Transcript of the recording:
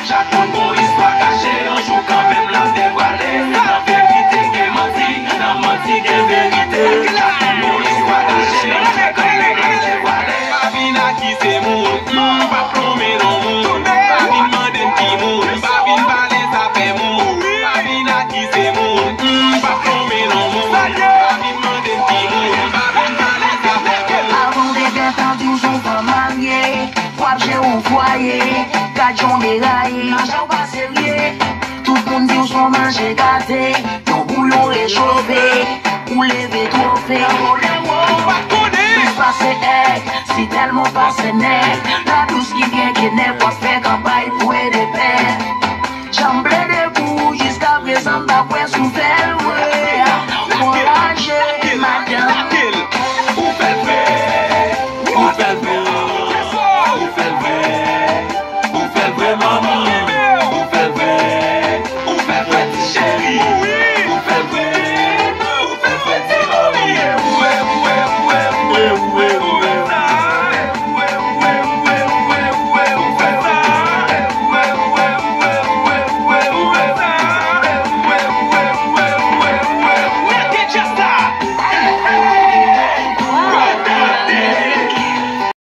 chaque monde pour histoire cachée. Un jour quand même l'âme dévoilée. La vérité qui est mentie, la mentie qui est vérité. Chaque monde pour histoire cachée. Quand même l'âme dévoilée. Babina qui c'est moun, pas plomber non moun. Babine mande qui moun, babine balai ça fait moun. Babina qui c'est moun, pas plomber non moun. Babine mande qui moun, babine balai ça fait moun. Avant des bêtes toujours pas mariés. Frap j'ai au foyer, gadjon déraillé, j'en pas sérieux. Tout le monde dit où sont mangés gâtés, ton bouillon réchauffé, ou levé trop fait. Plus passé si tellement passé net, la douce qui vient qui n'est pas fait campagne pour